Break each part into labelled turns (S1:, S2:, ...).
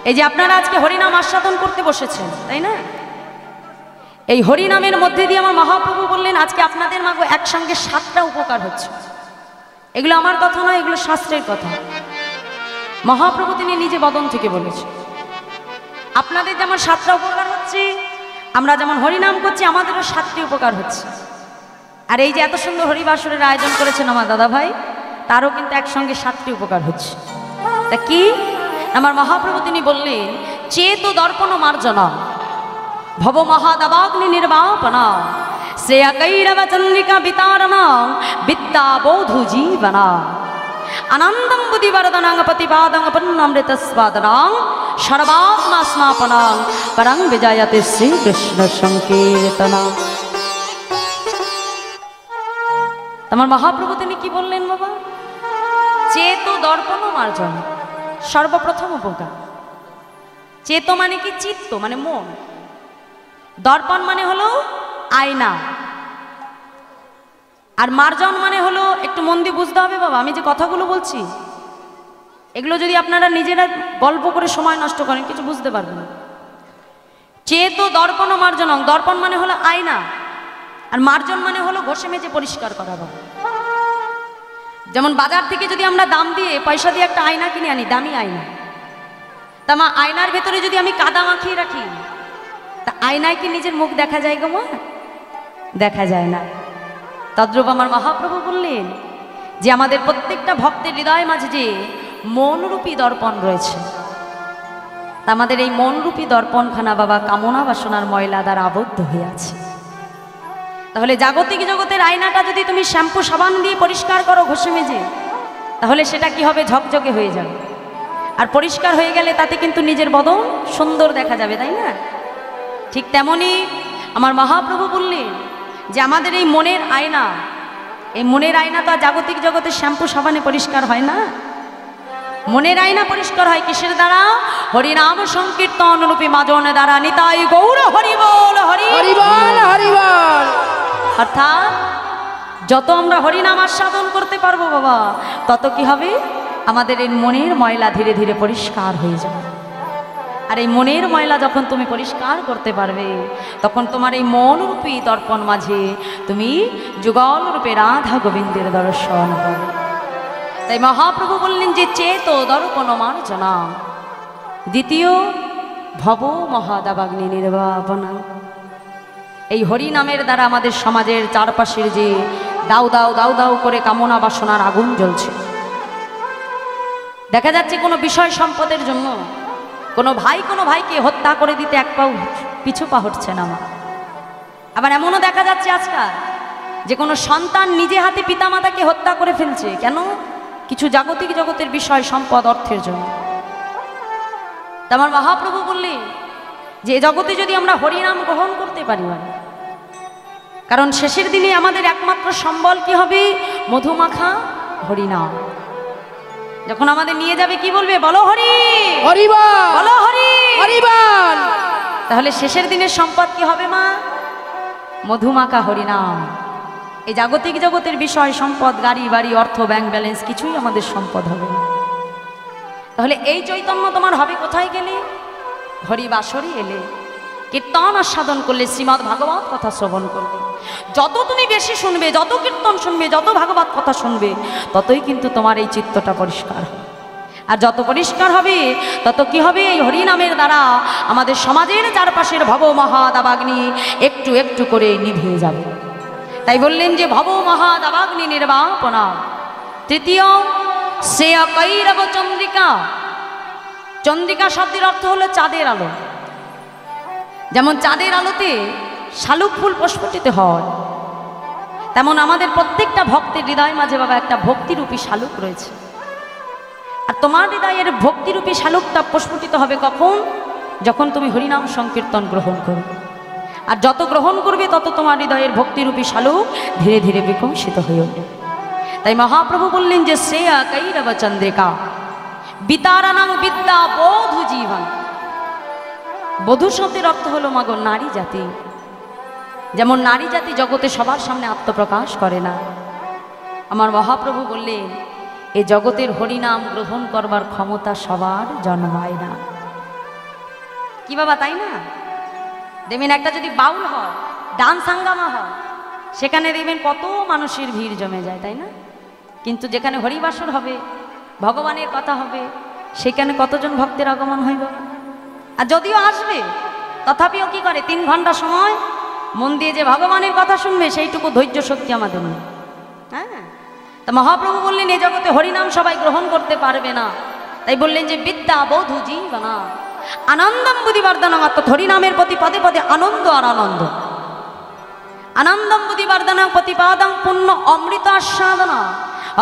S1: এই যে আপনারা আজকে হরিনাম আস্বাদন করতে বসেছেন, তাই না? এই হরিনামের মধ্যে দিয়ে আমার মহাপ্রভু বললেন আজকে আপনাদের মাগো একসঙ্গে 7টা উপকার হচ্ছে। এগুলো আমার কথা নয়, এগুলো শাস্ত্রের কথা। মহাপ্রভু তিনি নিজে বদন থেকে বলেছেন আপনাদের যেমন 7টা উপকার হচ্ছে, আমরা যেমন হরিনাম করছি আমাদেরও 7টি উপকার হচ্ছে। আর এই যে এত সুন্দর হরিবাসরের আয়োজন করেছেন আমার দাদা ভাই, তারও কিন্তু একসঙ্গে 7টি উপকার হচ্ছে। তা কি? আমার মহাপ্রভু তিনি বললেন চেত দর্পণ মার্জনা ভব মহাদাবাগ্নি নির্বাপনা শ্রেয়া কৈরব চন্দ্রিকা বিতারণা বিদ্যা বৌধু জীবনা আনন্দম বুদ্ধিবর্ধনাং প্রতিপাদং পূর্ণামৃত স্বাদনাং সর্বাত্মা স্নাপনাং পরং বিজয়তে শ্রীকৃষ্ণ সংকীর্তনা। আমার মহাপ্রভু তিনি কি বললেন বাবা? চেত দর্পণ মার্জন, সর্বপ্রথম উপকার। চেত মানে কি? চিত্ত মানে মন। দর্পণ মানে হলো আয়না, আর মার্জন মানে হলো, একটু মন দিয়ে বুঝতে হবে বাবা, আমি যে কথাগুলো বলছি এগুলো যদি আপনারা নিজেরা গল্প করে সময় নষ্ট করেন কিছু বুঝতে পারবেন না। চেত দর্পণ মার্জন, দর্পণ মানে হলো আয়না, আর মার্জন মানে হলো ঘষে মেজে পরিষ্কার করা। বাবা যেমন বাজার থেকে যদি আমরা দাম দিয়ে পয়সা দিয়ে একটা আয়না কিনে আনি, দামি আয়না, তা মা আয়নার ভেতরে যদি আমি কাদা মাখিয়ে রাখি তা আয়নায় কি নিজের মুখ দেখা যায় গো মা? দেখা যায় না। তদ্রূপ আমার মহাপ্রভু বললেন যে আমাদের প্রত্যেকটা ভক্তের হৃদয় মাঝে যে মনরূপী দর্পণ রয়েছে, তা আমাদের এই মনরূপী দর্পণখানা বাবা কামনা বাসনার ময়লা দ্বারা আবদ্ধ হয়ে আছে। তাহলে জাগতিক জগতের আয়নাটা যদি তুমি শ্যাম্পু সাবান দিয়ে পরিষ্কার করো ঘষে মেজে, তাহলে সেটা কি হবে? ঝকঝকে হয়ে যাবে। আর পরিষ্কার হয়ে গেলে তাতে কিন্তু নিজের বদন সুন্দর দেখা যাবে, তাই না? ঠিক তেমনি আমার মহাপ্রভু বললেন যে আমাদের এই মনের আয়না, এই মনের আয়না তো আর জাগতিক জগতের শ্যাম্পু সাবানে পরিষ্কার হয় না। মনের আয়না পরিষ্কার হয় কিসের দ্বারা? হরিনাম সংকীর্তন রূপী মাজন দ্বারা। নিতাই গৌর হরি বল, হরি বল, হরি বল। অর্থাৎ যত আমরা হরিনাম আস্বাদন করতে পারবো বাবা, তত কি হবে? আমাদের এই মনের ময়লা ধীরে ধীরে পরিষ্কার হয়ে যাবে। আর এই মনের ময়লা যখন তুমি পরিষ্কার করতে পারবে, তখন তোমার এই মনরূপী দর্পণ মাঝে তুমি যুগল রূপে রাধা গোবিন্দের দর্শন পাবে। তাই মহাপ্রভু বললেন যে চেত দর্পণ মার্জনা, দ্বিতীয় ভব মহাদাবাগ্নি নির্বাপনা। এই হরি নামের দ্বারা আমাদের সমাজের চারপাশের যে দাউ দাউ দাউ দাউ করে কামনা বাসনার আগুন জ্বলছে, দেখা যাচ্ছে কোনো বিষয় সম্পদের জন্য কোনো ভাই কোনো ভাইকে হত্যা করে দিতে এক পাও পিছু পা হচ্ছে না। আবার এমনও দেখা যাচ্ছে আজকাল যে কোনো সন্তান নিজে হাতে পিতামাতাকে হত্যা করে ফেলছে। কেন? কিছু জাগতিক জগতের বিষয় সম্পদ অর্থের জন্য। তা আমার মহাপ্রভু বললেন যে জগতে যদি আমরা হরিনাম গ্রহণ করতে পারি, কারণ শেষের দিনে আমাদের একমাত্র সম্বল কি হবে? মধুমাখা হরিনাম। যখন আমাদের নিয়ে যাবে কি বলবে? বলো হরি, হরি বল, বলো হরি, হরি বল। তাহলে শেষের দিনের সম্পদ কি হবে মা? মধুমাখা হরিনাম। এই জাগতিক জগতের বিষয় সম্পদ, গাড়ি বাড়ি, অর্থ, ব্যাংক ব্যালেন্স কিছুই আমাদের সম্পদ হবে না। তাহলে এই চৈতন্য তোমার হবে কোথায় গেলে? হরিবাসরে এলে, কীর্তন আস্বাদন করলে, শ্রীমদ্ ভাগবত কথা শ্রবণ করলে। যত তুমি বেশি শুনবে, যত কীর্তন শুনবে, যত ভাগবত কথা শুনবে, ততই কিন্তু তোমার এই চিত্তটা পরিষ্কার হবে। আর যত পরিষ্কার হবে তত কি হবে? এই হরিনামের দ্বারা আমাদের সমাজের চারপাশের ভব মহাদাবাগ্নি একটু একটু করে নিভে যাবে। তাই বললেন যে ভব মহাদাবাগ্নি নির্বাপনা। তৃতীয় শ্রেয় কৈরব চন্দ্রিকা। চন্দ্রিকা শব্দের অর্থ হলো চাঁদের আলো। যেমন চাঁদের আলোতে শালুক ফুল প্রস্ফুটিত হয়, তেমন আমাদের প্রত্যেকটা ভক্তের হৃদয় মাঝে বাবা একটা ভক্তিরূপী শালুক রয়েছে। আর তোমার হৃদয়ের ভক্তিরূপী শালুকটা প্রস্ফুটিত হবে কখন? যখন তুমি হরিনাম সংকীর্তন গ্রহণ করবে। আর যত গ্রহণ করবে তত তোমার হৃদয়ের ভক্তিরূপী শালুক ধীরে ধীরে বিকশিত হয়ে উঠবে। তাই মহাপ্রভু বললেন যে শ্রেয়া কৈরব চন্দ্রিকা বিতারানাং বিদ্যা বধূ জীবন। বধূ শব্দের অর্থ হলো মাগো নারী জাতি। যেমন নারী জাতি জগতে সবার সামনে আত্মপ্রকাশ করে না, আমার মহাপ্রভু বললেন এই জগতের হরিনাম গ্রহণ করবার ক্ষমতা সবার জন্মায় না। কি বাবা, তাই না? দেখবেন একটা যদি বাউল হয়, ডান্স হাঙ্গামা হয়, সেখানে দেখবেন কত মানুষের ভিড় জমে যায়, তাই না? কিন্তু যেখানে হরিবাসর হবে, ভগবানের কথা হবে, সেখানে কতজন ভক্তের আগমন হইব? আর যদিও আসবে, তথাপিও কি করে, 3 ঘন্টা সময় মন দিয়ে যে ভগবানের কথা শুনবে, সেইটুকু ধৈর্য শক্তি আমাদের নেই। হ্যাঁ, তা মহাপ্রভু বললেন এ জগতে হরিনাম সবাই গ্রহণ করতে পারবে না, তাই বললেন যে বিদ্যা বধূ জীবনা আনন্দম বুদ্ধিবর্ধনম, অর্থাৎ হরিনামের প্রতি পদে পদে আনন্দ আর আনন্দ। আনন্দম বুদ্ধিবর্ধনম প্রতিপাদং পুণ্য অমৃত আস্বাদনা,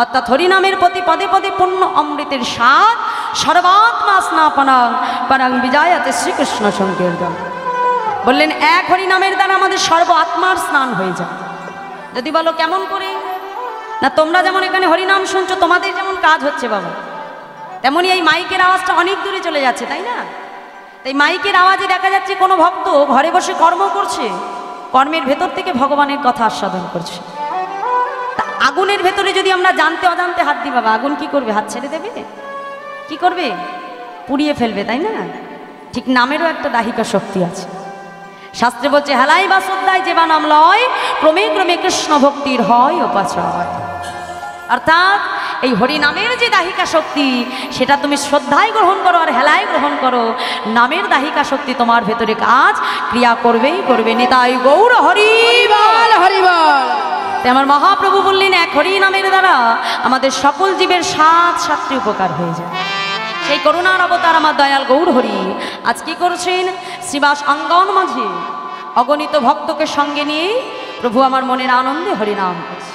S1: অর্থাৎ হরিনামের প্রতি পদে পদে পুণ্য অমৃতের স্বাদ। সর্বাত্মা স্নাপনাং পরাং বিজয়াতে শ্রীকৃষ্ণ সংকীর্তন। বললেন এক হরিনামের দ্বারা আমাদের সর্ব আত্মার স্নান হয়ে যায়। যদি বলো কেমন করে, না তোমরা যেমন এখানে হরিনাম শুনছো, তোমাদের যেমন কাজ হচ্ছে বাবা, তেমনই এই মাইকের আওয়াজটা অনেক দূরে চলে যাচ্ছে, তাই না? তাই মাইকের আওয়াজে দেখা যাচ্ছে কোনো ভক্ত ঘরে বসে কর্ম করছে, কর্মের ভেতর থেকে ভগবানের কথা আস্বাদন করছে। তা আগুনের ভেতরে যদি আমরা জানতে অজান্তে হাত দিই বাবা, আগুন কি করবে? হাত ছেড়ে দেবে? কি করবে? পুড়িয়ে ফেলবে, তাই না? ঠিক নামেরও একটা দাহিকা শক্তি আছে। শাস্ত্রে বলছে হেলাই বা শ্রদ্ধায় যে বা নাম লয়, ক্রমে ক্রমে কৃষ্ণ ভক্তির হয় উপাচয়। অর্থাৎ এই হরিনামের যে দাহিকা শক্তি, সেটা তুমি শ্রদ্ধায় গ্রহণ করো আর হেলায় গ্রহণ করো, নামের দাহিকা শক্তি তোমার ভেতরে কাজ ক্রিয়া করবেই করবে। নিতাই গৌর হরি বল, হরি বল। তাই আমার মহাপ্রভু বললেন এক হরিনামের দ্বারা আমাদের সকল জীবের 7 উপকার হয়ে যায়। সেই করুণার অবতার আমার দয়াল গৌর হরি আজ কি করছেন? শ্রীবাস অঙ্গন মাঝে অগণিত ভক্তকে সঙ্গে নিয়ে প্রভু আমার মনের আনন্দে হরিনাম করছে।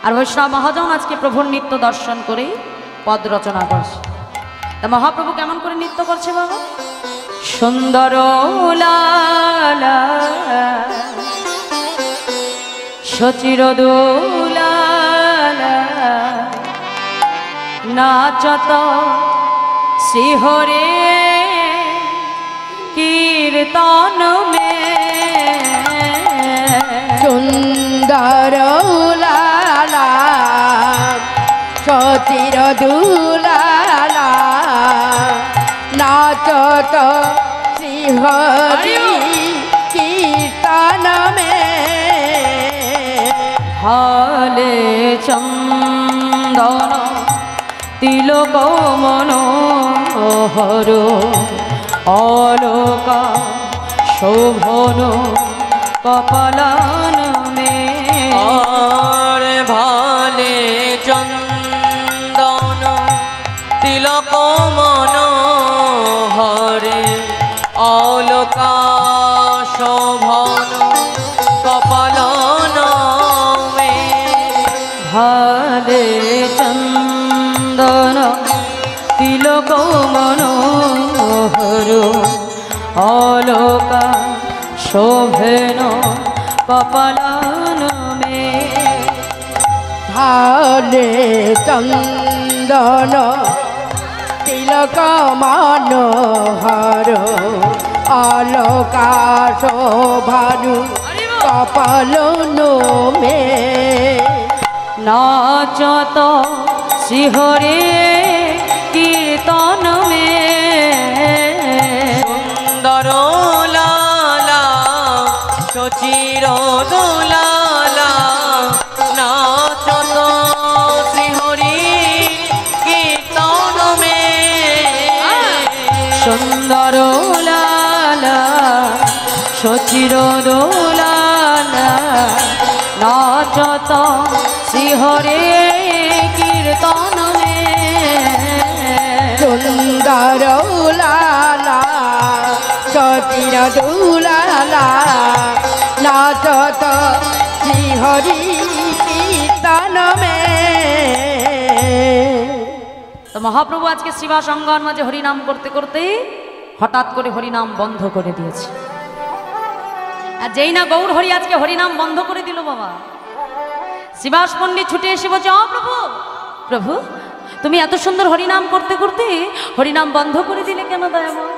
S1: আর বৈষ্ণব মহাজন আজকে প্রভুর নৃত্য দর্শন করে পদ রচনা করছে। তা মহাপ্রভু কেমন করে নৃত্য করছে বাবা? সুন্দর লালা সচির দোলালা নাচত শ্রীহরে কীর্তন মে
S2: সুন্দর লালা সচির দুলালা নাচত শ্রীহরি কীর্তন মে
S1: হালে চন্দন তিলক মনোহর অলোকা শোভন কপালান মে
S3: আর ভালে চন্দন তিলক মনোহরে অলোকা শোভন কপালন মে
S1: ভালে চন্দন তিলক মনোহর অলোকা শোভন কপালান মে
S2: ভালে চন্দন তিলক মনোহর অলোকা শোভানু কপালন মে
S1: নাচত শ্রীহরে কীর্তন মে
S3: সুন্দর লালা সচির দোলালা নাচত শ্রীহরি কীর্তন মে
S1: সুন্দর লালা সচির দোলালা নাচত শ্রীহরে কীর্তন মে
S2: সুন্দর লালা সচির দুলালা নাচত শ্রীহরি কীর্তন মে।
S1: তো মহাপ্রভু আজকে শ্রীবাস অঙ্গন মাঝে হরিনাম করতে করতে হঠাৎ করে হরিনাম বন্ধ করে দিয়েছে। আর যেই না গৌর হরি আজকে হরিনাম বন্ধ করে দিল বাবা, শ্রীবাস পণ্ডিত ছুটে এসে বলছে অ প্রভু, প্রভু তুমি এত সুন্দর হরিনাম করতে করতে হরিনাম বন্ধ করে দিলে কেন দয়াময়?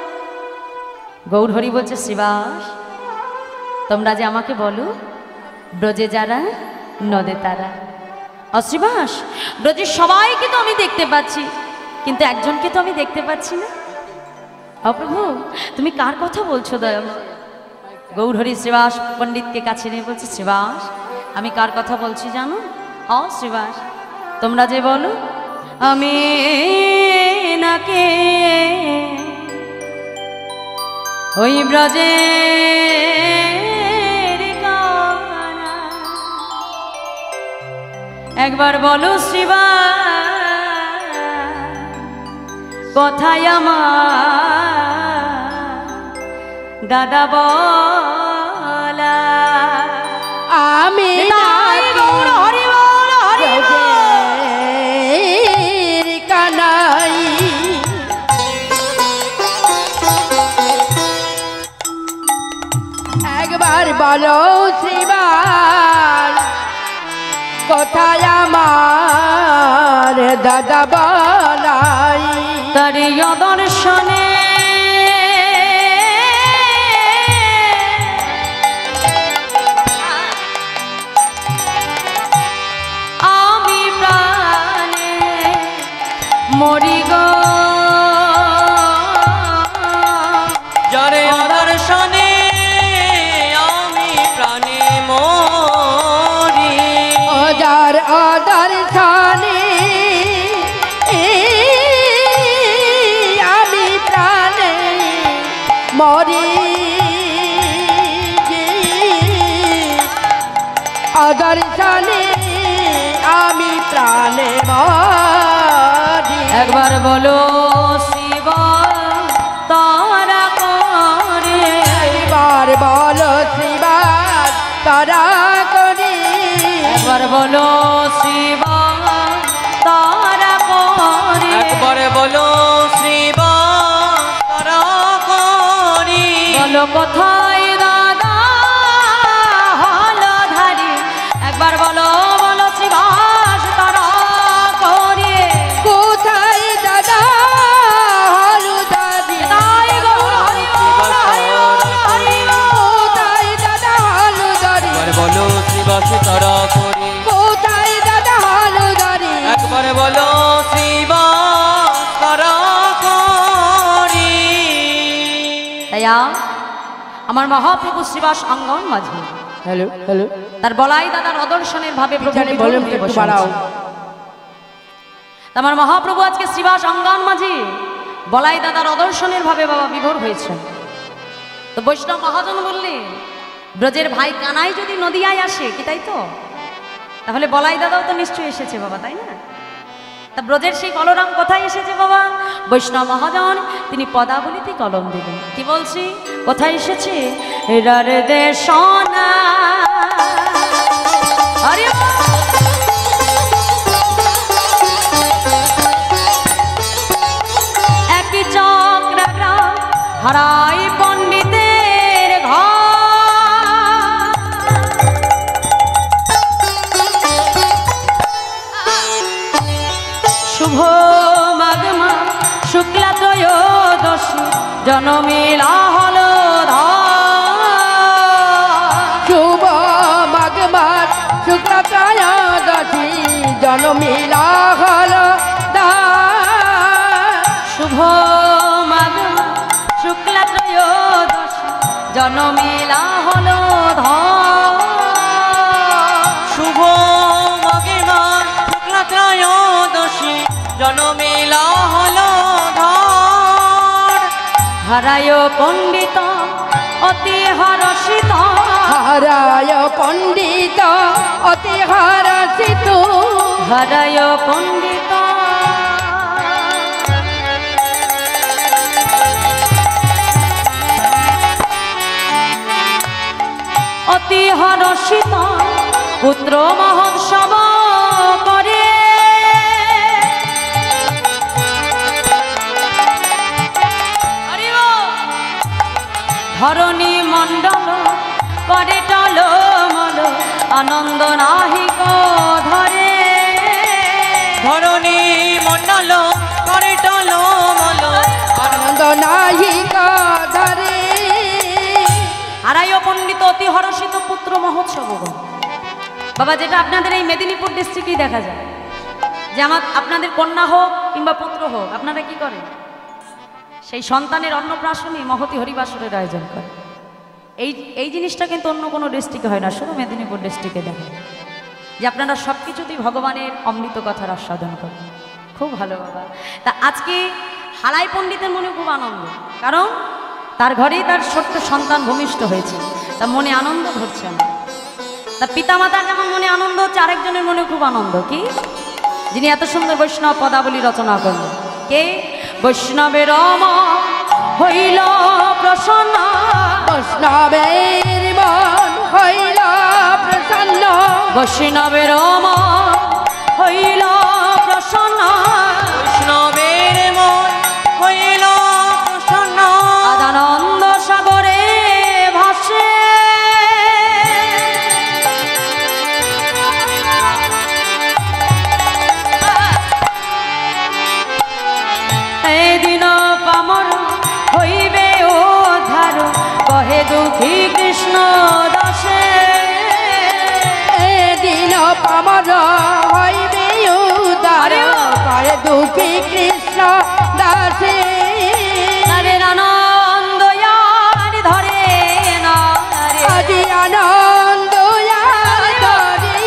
S1: গৌর হরি বলছে শ্রীবাস, তোমরা যে আমাকে বলো ব্রজে যারা নদে তারা, অশ্রীবাস ব্রজের সবাইকে তো আমি দেখতে পাচ্ছি, কিন্তু একজনকে তো আমি দেখতে পাচ্ছি না। প্রভু তুমি কার কথা বলছো দয়াময়? গৌরহরি শ্রীবাস পণ্ডিতকে কাছে নিয়ে বলছে, শ্রীবাস আমি কার কথা বলছি জানো? শ্রীবাস তোমরা যে বলো আমি নাকে ওই ব্রজে একবার বলো শ্রীবাস কথায় আমার দাদা বলা।
S2: আমি কানাই একবার বলো শ্রীবাস কোথায় আমার দাদা বলাই।
S1: তার দর্শনে আমি প্রাণে মরি গো,
S3: যারে দর্শনে আমি প্রাণে মরি।
S2: যার অদর্শনে আমি প্রাণে মরি, অদর্শনে আমি প্রাণে মরি।
S1: একবার বলো শিব তারা করে,
S2: একবার বলো শ্রীবাস তারা করি,
S1: একবার বলো শিব তারা করে,
S3: একবার বলো শিবা তারা করি।
S1: বলো কোথায় দাদা হলো ধারি, একবার বলো বলো শিবাস তারা করে।
S2: কোথায় দাদা হলুদারি,
S1: তাই গৌর হরি বল, হরি বল, হরি বল।
S2: কোথায় দাদা হলুদারি,
S3: একবার বলো শিবাসী তারা করি।
S2: কোথায় দাদা হলুদারি,
S3: একবার বলো শিবা তারা করি।
S1: তাই আমার মহাপ্রভু শ্রীবাস অঙ্গন মাঝে
S2: হ্যালো হ্যালো
S1: তার বলাই দাদার অদর্শনের ভাবে প্রভু
S2: জানি
S1: বিভোর
S2: বলুন
S1: হয়ে
S2: একটু
S1: বসে
S2: বাড়াও।
S1: আছেন। তা আমার মহাপ্রভু আজকে শ্রীবাস অঙ্গন মাঝে বলাই দাদার অদর্শনের ভাবে বাবা বিভোর হয়েছেন। তো বৈষ্ণব মহাজন বললেন ব্রজের ভাই কানাই যদি নদিয়ায় আসে, কি তাই তো? তাহলে বলাই দাদাও তো নিশ্চয়ই এসেছে বাবা, তাই না? তা ব্রজের সেই কলরাম কোথায় এসেছে বাবা? বৈষ্ণব মহাজন তিনি পদাবলিতে কলম দিলেন। কি বলছি? কোথায় এসেছে? রার দেশনা হরি বল। একই চক্রগ্রাম হারাই পণ্ডিতের ঘর, শুভ মাঘ মাস শুক্লা ত্রয়োদশী জনমিলা হলো
S2: শুভ মাঘ মাস শুক্ল ত্রয়োদশী জনমিলা হল
S1: শুভ মাঘ মাস শুক্লা ত্রয়োদশী জনমিলা হলো
S3: শুভ মাঘে মাস শুক্লা ত্রয়োদশী জনমেলা হলো ধর।
S1: হারায় পণ্ডিত অতি হরষিত,
S2: হারায় পণ্ডিত অতি হরষিত,
S1: হারায় পণ্ডিত অতি হরষিত পুত্র মহোৎসব করে। হরি বল। ধরণী মণ্ডল করে টলমল আনন্দ নাহিক ধরে,
S3: ধরণী মণ্ডল করে টলমল
S2: আনন্দ নাহিক ধরে।
S1: হারায় পণ্ডিত অতি হরষিত পুত্র মহোৎসব বাবা, যেটা আপনাদের এই মেদিনীপুর ডিস্ট্রিক্টেই দেখা যায় যে আপনাদের কন্যা হোক কিংবা পুত্র হোক, আপনারা কি করেন? সেই সন্তানের অন্নপ্রাশনে মহতী হরিবাসরের আয়োজন করে। এই জিনিসটা কিন্তু অন্য কোনো ডিস্ট্রিক্টে হয় না, শুধু মেদিনীপুর ডিস্ট্রিক্টে দেখেন যে আপনারা সব কিছুতেই ভগবানের অমৃত কথার আস্বাদন করেন। খুব ভালো বাবা। তা আজকে হারাই পণ্ডিতের মনে খুব আনন্দ, কারণ তার ঘরেই তার ছোট্ট সন্তান ভূমিষ্ঠ হয়েছে, তার মনে আনন্দ ধরছে না। তা পিতামাতার যেমন মনে আনন্দ হচ্ছে, আরেকজনের মনে খুব আনন্দ, কি যিনি এত সুন্দর বৈষ্ণব পদাবলী রচনা করলেন, কে? বৈষ্ণবের হইল প্রসন্ন,
S2: বৈষ্ণবের মন হইল প্রসন্ন,
S1: বৈষ্ণবের হইল প্রসন্ন,
S3: বৈষ্ণবের মন হইল প্রসন্ন,
S1: আদানন্দ সাগরে ভাসে, এদিন পামর হইবে উদ্ধার, কহে দুঃখী কৃষ্ণ দাসে,
S2: এদিন পামর হইবে উদ্ধার, করে দুঃখী কৃষ্ণ দাসে,
S1: তাদের আনন্দ আর ধরে না রে,
S2: আজি আনন্দ আর ধরি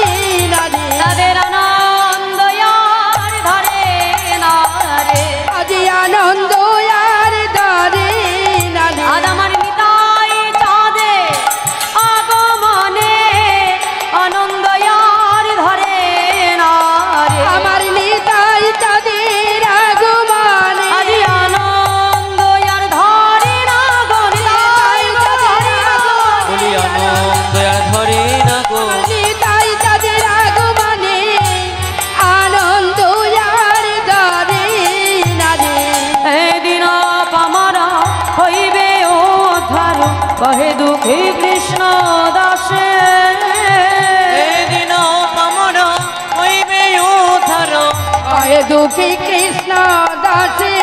S2: না রে,
S1: তাদের আনন্দ আর ধরে না রে,
S2: আজি আনন্দ আর ধরি না রে,
S1: আজ আমার নিতাই চাঁদে আগমনে আনন্দ আর ধরে না রে,
S2: আমার নিতাই চাঁদের আগমনে,
S1: আজ আনন্দ আর ধরে না গো, নিতাই চাঁদের আগমনে,
S3: বলি আনন্দ আর ধরে না গো,
S2: নিতাই চাঁদের আগমনে আনন্দ আর ধরি না রে,
S1: এদিন পামারা হইবে উদ্ধার, কহে দুঃখী কৃষ্ণ দাসে,
S3: এদিন পামর হইবে উদ্ধার,
S2: কয়ে দুঃখী কৃষ্ণ দাসে,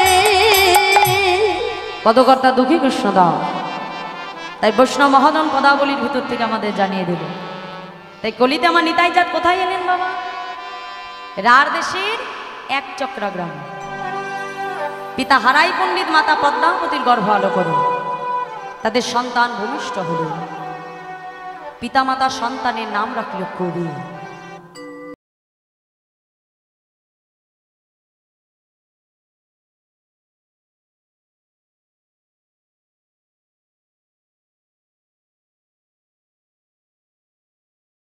S1: পদকর্তা দুঃখী কৃষ্ণ দাস। তাই বৈষ্ণব মহাদন পদাবলীর ভিতর থেকে আমাদের জানিয়ে দেব। তাই কলিতে আমার নিতাই জাত কোথায় এলেন বাবা? রার দেশের এক চক্রা গ্রাম। পিতা হারাই পণ্ডিত, মাতা পদ্মাবতীর গর্ভ আলো করুন, তাদের সন্তান ভূমিষ্ঠ হল। পিতা মাতা সন্তানের নাম রাখল কবি।